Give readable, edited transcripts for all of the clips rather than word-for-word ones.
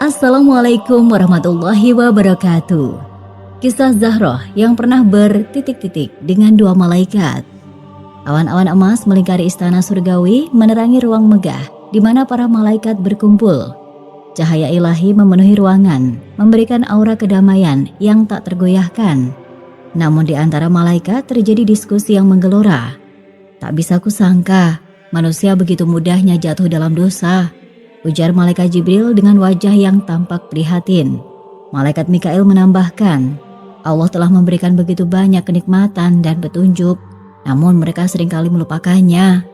Assalamualaikum warahmatullahi wabarakatuh. Kisah Zahroh yang pernah bertitik-titik dengan dua malaikat. Awan-awan emas melingkari istana surgawi menerangi ruang megah di mana para malaikat berkumpul. Cahaya ilahi memenuhi ruangan, memberikan aura kedamaian yang tak tergoyahkan. Namun di antara malaikat terjadi diskusi yang menggelora. Tak bisa kusangka, manusia begitu mudahnya jatuh dalam dosa, ujar malaikat Jibril dengan wajah yang tampak prihatin. Malaikat Mikail menambahkan, Allah telah memberikan begitu banyak kenikmatan dan petunjuk, namun mereka seringkali melupakannya.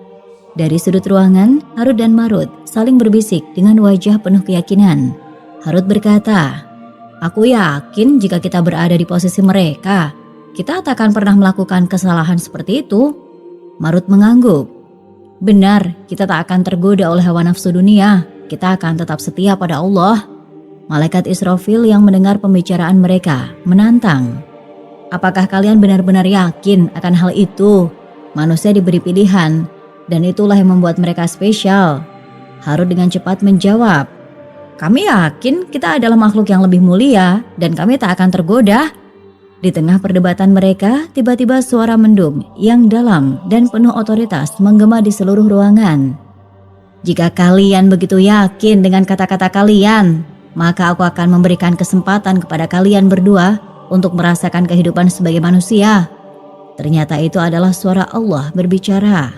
Dari sudut ruangan, Harut dan Marut saling berbisik dengan wajah penuh keyakinan. Harut berkata, aku yakin jika kita berada di posisi mereka, kita tak akan pernah melakukan kesalahan seperti itu. Marut mengangguk, benar, kita tak akan tergoda oleh hawa nafsu dunia. Kita akan tetap setia pada Allah. Malaikat Israfil yang mendengar pembicaraan mereka menantang. Apakah kalian benar-benar yakin akan hal itu? Manusia diberi pilihan, dan itulah yang membuat mereka spesial. Harut dengan cepat menjawab, kami yakin kita adalah makhluk yang lebih mulia, dan kami tak akan tergoda. Di tengah perdebatan mereka, tiba-tiba suara mendung yang dalam dan penuh otoritas menggema di seluruh ruangan. Jika kalian begitu yakin dengan kata-kata kalian, maka aku akan memberikan kesempatan kepada kalian berdua untuk merasakan kehidupan sebagai manusia. Ternyata itu adalah suara Allah berbicara.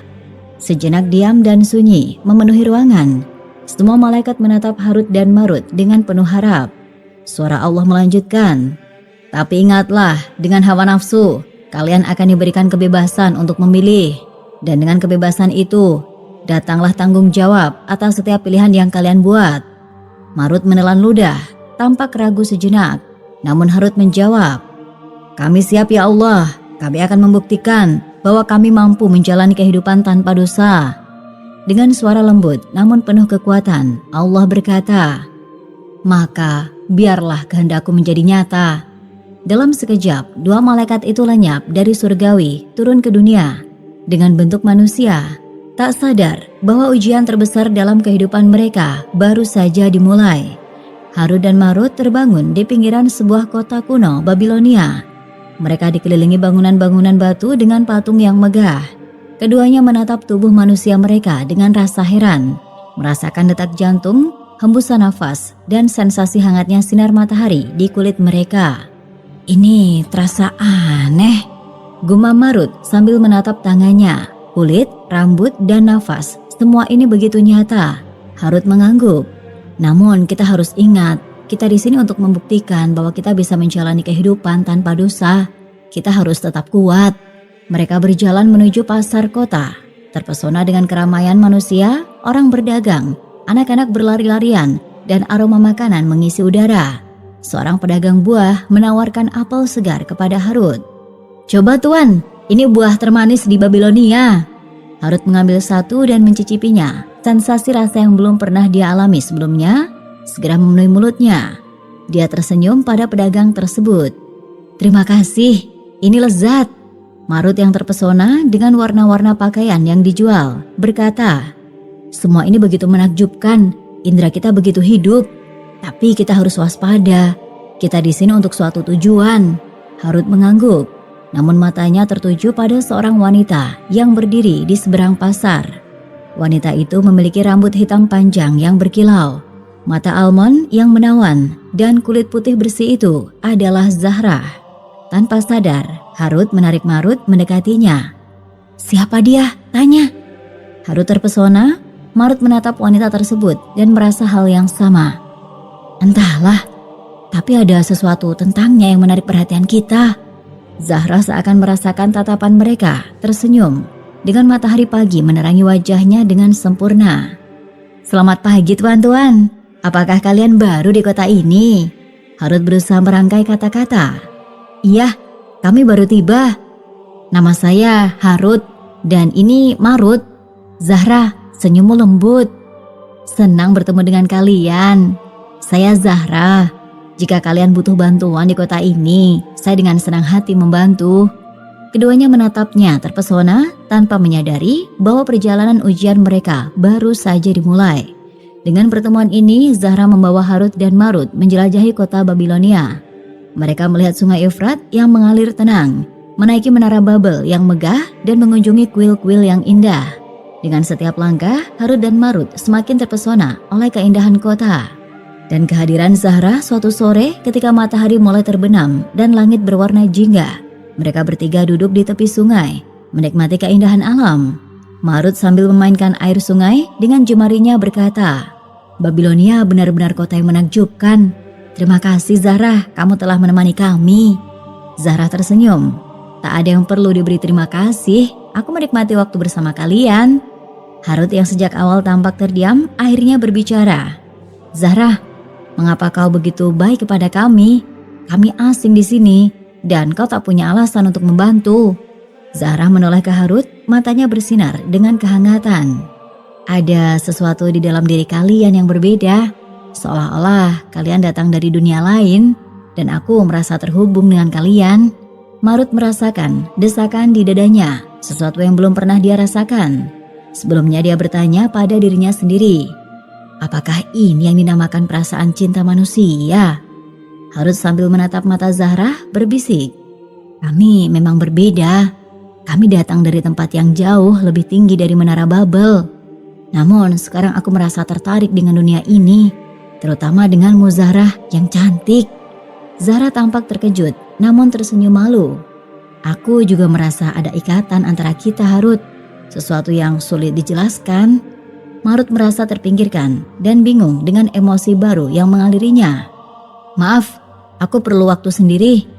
Sejenak diam dan sunyi memenuhi ruangan. Semua malaikat menatap Harut dan Marut dengan penuh harap. Suara Allah melanjutkan, tapi ingatlah, dengan hawa nafsu, kalian akan diberikan kebebasan untuk memilih. Dan dengan kebebasan itu, datanglah tanggung jawab atas setiap pilihan yang kalian buat. Marut menelan ludah, tampak ragu sejenak. Namun Harut menjawab, kami siap ya Allah, kami akan membuktikan bahwa kami mampu menjalani kehidupan tanpa dosa. Dengan suara lembut namun penuh kekuatan, Allah berkata, maka biarlah kehendakku menjadi nyata. Dalam sekejap, dua malaikat itu lenyap dari surgawi turun ke dunia dengan bentuk manusia. Tak sadar bahwa ujian terbesar dalam kehidupan mereka baru saja dimulai. Harut dan Marut terbangun di pinggiran sebuah kota kuno Babilonia. Mereka dikelilingi bangunan-bangunan batu dengan patung yang megah. Keduanya menatap tubuh manusia mereka dengan rasa heran, merasakan detak jantung, hembusan nafas, dan sensasi hangatnya sinar matahari di kulit mereka. Ini terasa aneh, gumam Marut sambil menatap tangannya. Kulit, rambut, dan nafas, semua ini begitu nyata. Harut mengangguk. Namun kita harus ingat, kita di sini untuk membuktikan bahwa kita bisa menjalani kehidupan tanpa dosa. Kita harus tetap kuat. Mereka berjalan menuju pasar kota. Terpesona dengan keramaian manusia, orang berdagang, anak-anak berlari-larian, dan aroma makanan mengisi udara. Seorang pedagang buah menawarkan apel segar kepada Harut. Coba tuan, ini buah termanis di Babilonia. Harut mengambil satu dan mencicipinya. Sensasi rasa yang belum pernah dia alami sebelumnya segera memenuhi mulutnya. Dia tersenyum pada pedagang tersebut. Terima kasih, ini lezat. Marut yang terpesona dengan warna-warna pakaian yang dijual berkata, semua ini begitu menakjubkan, indera kita begitu hidup. Tapi kita harus waspada. Kita di sini untuk suatu tujuan. Harut mengangguk. Namun matanya tertuju pada seorang wanita yang berdiri di seberang pasar. Wanita itu memiliki rambut hitam panjang yang berkilau, mata almond yang menawan, dan kulit putih bersih itu adalah Zahrah. Tanpa sadar, Harut menarik Marut mendekatinya. Siapa dia? Tanya. Harut terpesona, Marut menatap wanita tersebut dan merasa hal yang sama. Entahlah, tapi ada sesuatu tentangnya yang menarik perhatian kita. Zahrah seakan merasakan tatapan mereka, tersenyum. Dengan matahari pagi menerangi wajahnya dengan sempurna. Selamat pagi tuan-tuan, apakah kalian baru di kota ini? Harut berusaha merangkai kata-kata. Iya, kami baru tiba. Nama saya Harut dan ini Marut. Zahrah, senyummu lembut. Senang bertemu dengan kalian. Saya Zahrah. Jika kalian butuh bantuan di kota ini, saya dengan senang hati membantu. Keduanya menatapnya terpesona tanpa menyadari bahwa perjalanan ujian mereka baru saja dimulai. Dengan pertemuan ini, Zahra membawa Harut dan Marut menjelajahi kota Babilonia. Mereka melihat sungai Efrat yang mengalir tenang, menaiki menara Babel yang megah, dan mengunjungi kuil-kuil yang indah. Dengan setiap langkah, Harut dan Marut semakin terpesona oleh keindahan kota. Dan kehadiran Zahra suatu sore ketika matahari mulai terbenam dan langit berwarna jingga. Mereka bertiga duduk di tepi sungai, menikmati keindahan alam. Marut sambil memainkan air sungai dengan jemarinya berkata, "Babilonia benar-benar kota yang menakjubkan. Terima kasih Zahra, kamu telah menemani kami." Zahra tersenyum. "Tak ada yang perlu diberi terima kasih, aku menikmati waktu bersama kalian." Harut yang sejak awal tampak terdiam akhirnya berbicara. "Zahra, mengapa kau begitu baik kepada kami? Kami asing di sini dan kau tak punya alasan untuk membantu." Zahra menoleh ke Harut, matanya bersinar dengan kehangatan. "Ada sesuatu di dalam diri kalian yang berbeda. Seolah-olah kalian datang dari dunia lain dan aku merasa terhubung dengan kalian." Marut merasakan desakan di dadanya, sesuatu yang belum pernah dia rasakan. Sebelumnya dia bertanya pada dirinya sendiri, apakah ini yang dinamakan perasaan cinta manusia? Harut sambil menatap mata Zahra berbisik, "Kami memang berbeda. Kami datang dari tempat yang jauh lebih tinggi dari menara Babel. Namun sekarang aku merasa tertarik dengan dunia ini, terutama denganmu Zahra yang cantik." Zahra tampak terkejut namun tersenyum malu. "Aku juga merasa ada ikatan antara kita Harut, sesuatu yang sulit dijelaskan." Marut merasa terpinggirkan dan bingung dengan emosi baru yang mengalirinya. "Maaf, aku perlu waktu sendiri."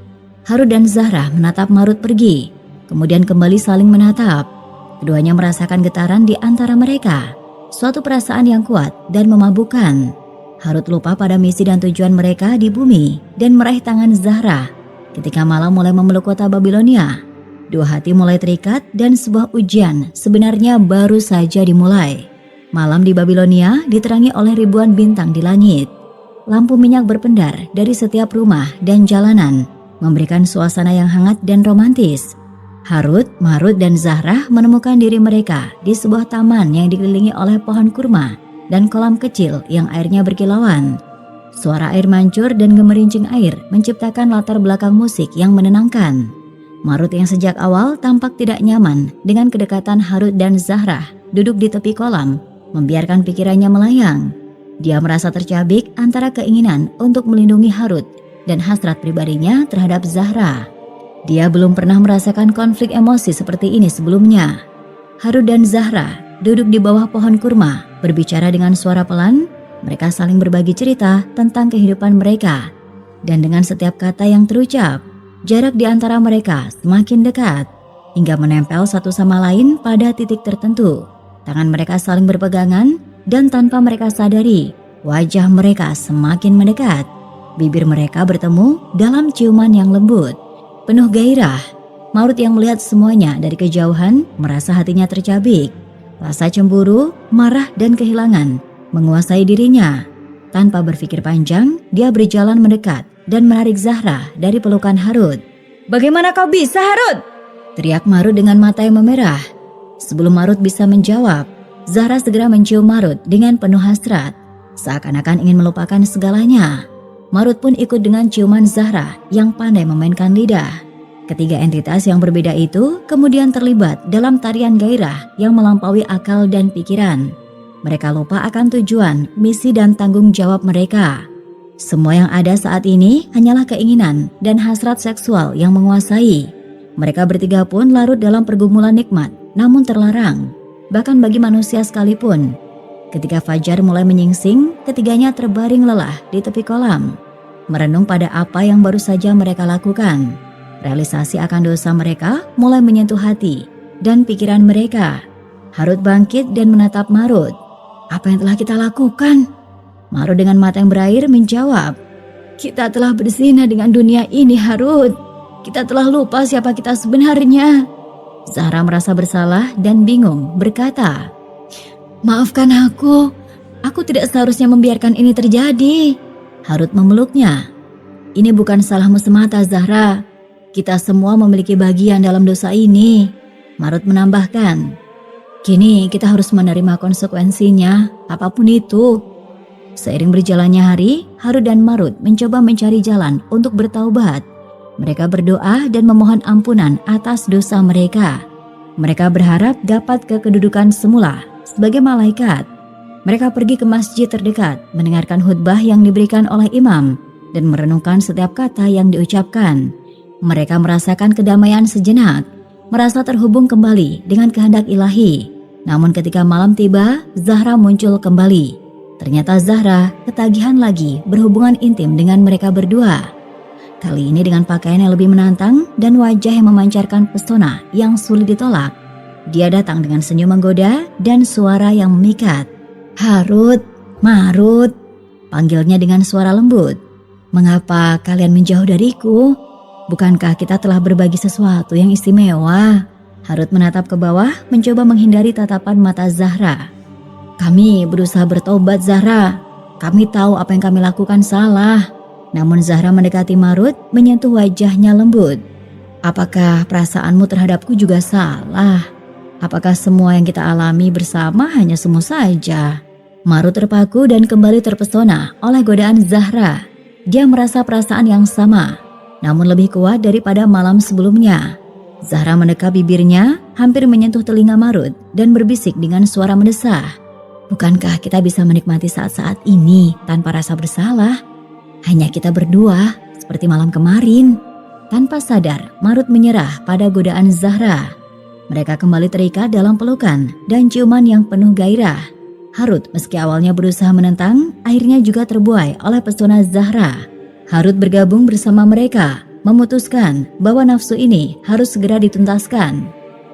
Harut dan Zahra menatap Marut pergi, kemudian kembali saling menatap. Keduanya merasakan getaran di antara mereka, suatu perasaan yang kuat dan memabukkan. Harut lupa pada misi dan tujuan mereka di bumi dan meraih tangan Zahra. Ketika malam mulai memeluk kota Babilonia, dua hati mulai terikat dan sebuah ujian sebenarnya baru saja dimulai. Malam di Babilonia diterangi oleh ribuan bintang di langit. Lampu minyak berpendar dari setiap rumah dan jalanan, memberikan suasana yang hangat dan romantis. Harut, Marut, dan Zahra menemukan diri mereka di sebuah taman yang dikelilingi oleh pohon kurma dan kolam kecil yang airnya berkilauan. Suara air mancur dan gemerincing air menciptakan latar belakang musik yang menenangkan. Marut yang sejak awal tampak tidak nyaman dengan kedekatan Harut dan Zahra duduk di tepi kolam, membiarkan pikirannya melayang. Dia merasa tercabik antara keinginan untuk melindungi Harut dan hasrat pribadinya terhadap Zahra. Dia belum pernah merasakan konflik emosi seperti ini sebelumnya. Harut dan Zahra duduk di bawah pohon kurma, berbicara dengan suara pelan. Mereka saling berbagi cerita tentang kehidupan mereka. Dan dengan setiap kata yang terucap, jarak di antara mereka semakin dekat, hingga menempel satu sama lain pada titik tertentu. Tangan mereka saling berpegangan, dan tanpa mereka sadari, wajah mereka semakin mendekat. Bibir mereka bertemu dalam ciuman yang lembut, penuh gairah. Marut yang melihat semuanya dari kejauhan merasa hatinya tercabik. Rasa cemburu, marah, dan kehilangan menguasai dirinya. Tanpa berpikir panjang, dia berjalan mendekat dan menarik Zahra dari pelukan Harut. "Bagaimana kau bisa, Harut?" teriak Marut dengan mata yang memerah. Sebelum Marut bisa menjawab, Zahra segera mencium Marut dengan penuh hasrat, seakan-akan ingin melupakan segalanya. Marut pun ikut dengan ciuman Zahra yang pandai memainkan lidah. Ketiga entitas yang berbeda itu kemudian terlibat dalam tarian gairah yang melampaui akal dan pikiran. Mereka lupa akan tujuan, misi, dan tanggung jawab mereka. Semua yang ada saat ini hanyalah keinginan dan hasrat seksual yang menguasai. Mereka bertiga pun larut dalam pergumulan nikmat, namun terlarang, bahkan bagi manusia sekalipun. Ketika fajar mulai menyingsing, ketiganya terbaring lelah di tepi kolam, merenung pada apa yang baru saja mereka lakukan. Realisasi akan dosa mereka mulai menyentuh hati dan pikiran mereka. Harut bangkit dan menatap Marut. "Apa yang telah kita lakukan?" Marut dengan mata yang berair menjawab, "Kita telah berzina dengan dunia ini, Harut. Kita telah lupa siapa kita sebenarnya." Zahra merasa bersalah dan bingung berkata, "Maafkan aku tidak seharusnya membiarkan ini terjadi." Harut memeluknya. "Ini bukan salahmu semata, Zahra. Kita semua memiliki bagian dalam dosa ini." Marut menambahkan, "Kini kita harus menerima konsekuensinya, apapun itu. Seiring berjalannya hari, Harut dan Marut mencoba mencari jalan untuk bertaubat. Mereka berdoa dan memohon ampunan atas dosa mereka. Mereka berharap dapat ke kedudukan semula sebagai malaikat. Mereka pergi ke masjid terdekat, mendengarkan khutbah yang diberikan oleh imam, dan merenungkan setiap kata yang diucapkan. Mereka merasakan kedamaian sejenak, merasa terhubung kembali dengan kehendak ilahi. Namun ketika malam tiba, Zahra muncul kembali. Ternyata Zahra ketagihan lagi berhubungan intim dengan mereka berdua. Kali ini dengan pakaian yang lebih menantang dan wajah yang memancarkan pesona yang sulit ditolak. Dia datang dengan senyum menggoda dan suara yang memikat. "Harut, Marut," panggilnya dengan suara lembut. "Mengapa kalian menjauh dariku? Bukankah kita telah berbagi sesuatu yang istimewa?" Harut menatap ke bawah, mencoba menghindari tatapan mata Zahra. "Kami berusaha bertobat, Zahra. Kami tahu apa yang kami lakukan salah." Namun Zahra mendekati Marut, menyentuh wajahnya lembut. "Apakah perasaanmu terhadapku juga salah? Apakah semua yang kita alami bersama hanya semu saja?" Marut terpaku dan kembali terpesona oleh godaan Zahra. Dia merasa perasaan yang sama, namun lebih kuat daripada malam sebelumnya. Zahra mendekap bibirnya, hampir menyentuh telinga Marut dan berbisik dengan suara mendesah. "Bukankah kita bisa menikmati saat-saat ini tanpa rasa bersalah? Hanya kita berdua, seperti malam kemarin." Tanpa sadar, Marut menyerah pada godaan Zahra. Mereka kembali terikat dalam pelukan dan ciuman yang penuh gairah. Harut meski awalnya berusaha menentang, akhirnya juga terbuai oleh pesona Zahra. Harut bergabung bersama mereka, memutuskan bahwa nafsu ini harus segera dituntaskan.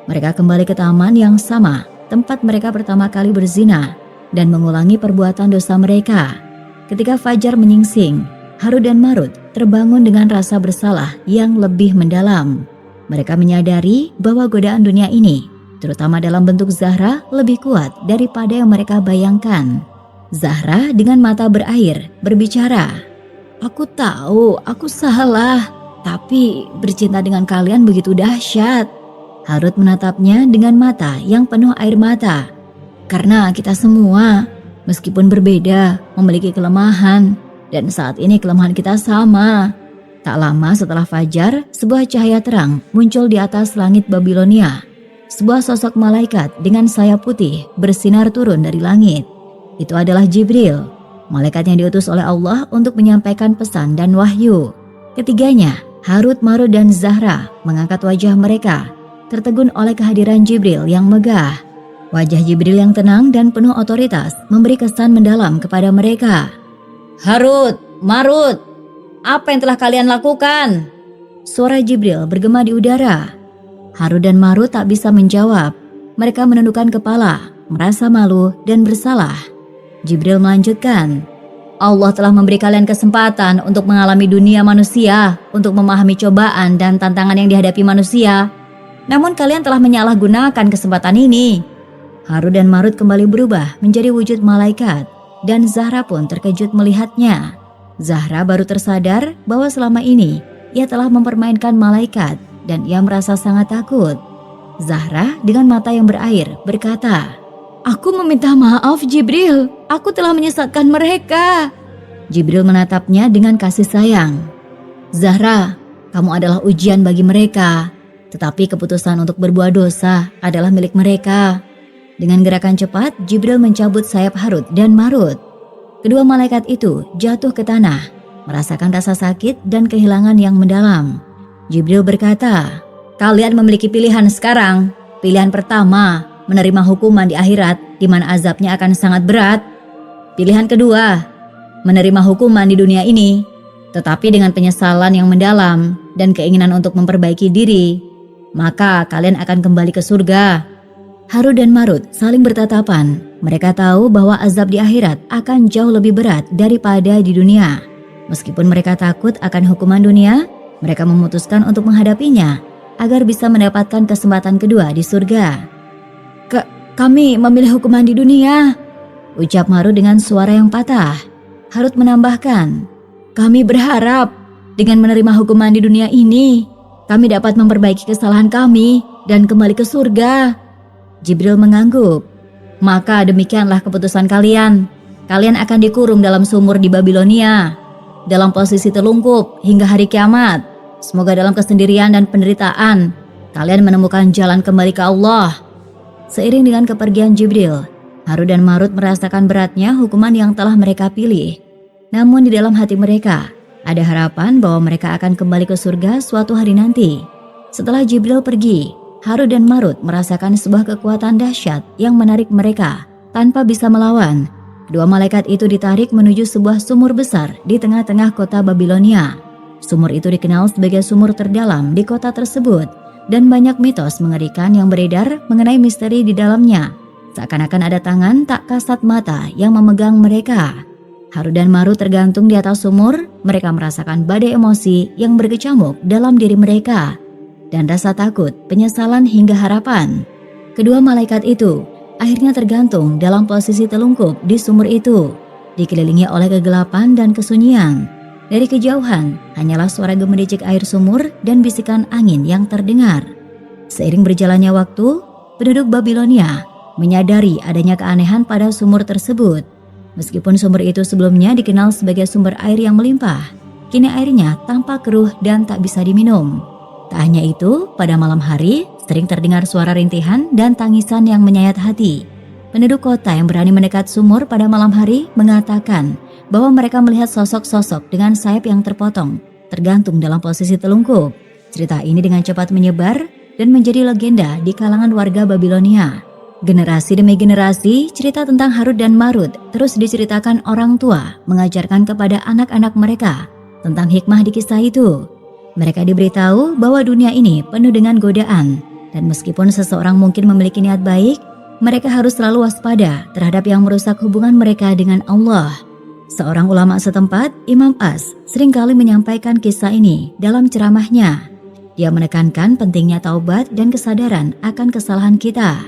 Mereka kembali ke taman yang sama, tempat mereka pertama kali berzina, dan mengulangi perbuatan dosa mereka. Ketika fajar menyingsing, Harut dan Marut terbangun dengan rasa bersalah yang lebih mendalam. Mereka menyadari bahwa godaan dunia ini, terutama dalam bentuk Zahra, lebih kuat daripada yang mereka bayangkan. Zahra dengan mata berair berbicara, "Aku tahu aku salah, tapi bercinta dengan kalian begitu dahsyat." Harut menatapnya dengan mata yang penuh air mata. "Karena kita semua, meskipun berbeda, memiliki kelemahan. Dan saat ini kelemahan kita sama." Tak lama setelah fajar, sebuah cahaya terang muncul di atas langit Babilonia. Sebuah sosok malaikat dengan sayap putih bersinar turun dari langit. Itu adalah Jibril, malaikat yang diutus oleh Allah untuk menyampaikan pesan dan wahyu. Ketiganya, Harut, Marut, dan Zahra, mengangkat wajah mereka, tertegun oleh kehadiran Jibril yang megah. Wajah Jibril yang tenang dan penuh otoritas memberi kesan mendalam kepada mereka. "Harut, Marut, apa yang telah kalian lakukan?" Suara Jibril bergema di udara. Harut dan Marut tak bisa menjawab. Mereka menundukkan kepala, merasa malu dan bersalah. Jibril melanjutkan, "Allah telah memberi kalian kesempatan untuk mengalami dunia manusia, untuk memahami cobaan dan tantangan yang dihadapi manusia. Namun kalian telah menyalahgunakan kesempatan ini." Harut dan Marut kembali berubah menjadi wujud malaikat, dan Zahra pun terkejut melihatnya. Zahra baru tersadar bahwa selama ini ia telah mempermainkan malaikat dan ia merasa sangat takut. Zahra dengan mata yang berair berkata, "Aku meminta maaf Jibril, aku telah menyesatkan mereka." Jibril menatapnya dengan kasih sayang. "Zahra, kamu adalah ujian bagi mereka, tetapi keputusan untuk berbuat dosa adalah milik mereka." Dengan gerakan cepat, Jibril mencabut sayap Harut dan Marut. Kedua malaikat itu jatuh ke tanah, merasakan rasa sakit dan kehilangan yang mendalam. Jibril berkata, "Kalian memiliki pilihan sekarang. Pilihan pertama, menerima hukuman di akhirat di mana azabnya akan sangat berat. Pilihan kedua, menerima hukuman di dunia ini, tetapi dengan penyesalan yang mendalam dan keinginan untuk memperbaiki diri. Maka kalian akan kembali ke surga." Harut dan Marut saling bertatapan. Mereka tahu bahwa azab di akhirat akan jauh lebih berat daripada di dunia. Meskipun mereka takut akan hukuman dunia, mereka memutuskan untuk menghadapinya agar bisa mendapatkan kesempatan kedua di surga. Kami memilih hukuman di dunia," ucap Marut dengan suara yang patah. Harut menambahkan, "Kami berharap dengan menerima hukuman di dunia ini, kami dapat memperbaiki kesalahan kami dan kembali ke surga." Jibril mengangguk, "Maka demikianlah keputusan kalian. Kalian akan dikurung dalam sumur di Babilonia, dalam posisi telungkup hingga hari kiamat. Semoga dalam kesendirian dan penderitaan, kalian menemukan jalan kembali ke Allah. Seiring dengan kepergian Jibril, Harut dan Marut merasakan beratnya hukuman yang telah mereka pilih. Namun di dalam hati mereka, ada harapan bahwa mereka akan kembali ke surga suatu hari nanti. Setelah Jibril pergi, Harut dan Marut merasakan sebuah kekuatan dahsyat yang menarik mereka. Tanpa bisa melawan, kedua malaikat itu ditarik menuju sebuah sumur besar di tengah-tengah kota Babilonia. Sumur itu dikenal sebagai sumur terdalam di kota tersebut, dan banyak mitos mengerikan yang beredar mengenai misteri di dalamnya. Seakan-akan ada tangan tak kasat mata yang memegang mereka. Harut dan Marut tergantung di atas sumur. Mereka merasakan badai emosi yang berkecamuk dalam diri mereka, dan rasa takut, penyesalan hingga harapan. Kedua malaikat itu akhirnya tergantung dalam posisi telungkup di sumur itu, dikelilingi oleh kegelapan dan kesunyian. Dari kejauhan hanyalah suara gemericik air sumur dan bisikan angin yang terdengar. Seiring berjalannya waktu, penduduk Babilonia menyadari adanya keanehan pada sumur tersebut. Meskipun sumur itu sebelumnya dikenal sebagai sumber air yang melimpah, kini airnya tampak keruh dan tak bisa diminum. Tak hanya itu, pada malam hari sering terdengar suara rintihan dan tangisan yang menyayat hati. Penduduk kota yang berani mendekat sumur pada malam hari mengatakan bahwa mereka melihat sosok-sosok dengan sayap yang terpotong, tergantung dalam posisi telungkup. Cerita ini dengan cepat menyebar dan menjadi legenda di kalangan warga Babilonia. Generasi demi generasi, cerita tentang Harut dan Marut terus diceritakan orang tua, mengajarkan kepada anak-anak mereka tentang hikmah di kisah itu. Mereka diberitahu bahwa dunia ini penuh dengan godaan, dan meskipun seseorang mungkin memiliki niat baik, mereka harus selalu waspada terhadap yang merusak hubungan mereka dengan Allah. Seorang ulama setempat, Imam As, seringkali menyampaikan kisah ini dalam ceramahnya. Dia menekankan pentingnya taubat dan kesadaran akan kesalahan kita.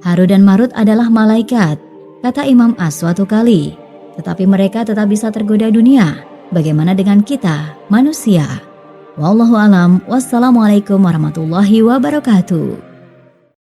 Harut dan Marut adalah malaikat, kata Imam As suatu kali. Tetapi mereka tetap bisa tergoda dunia. Bagaimana dengan kita, manusia? Wallahu alam. Wassalamualaikum warahmatullahi wabarakatuh.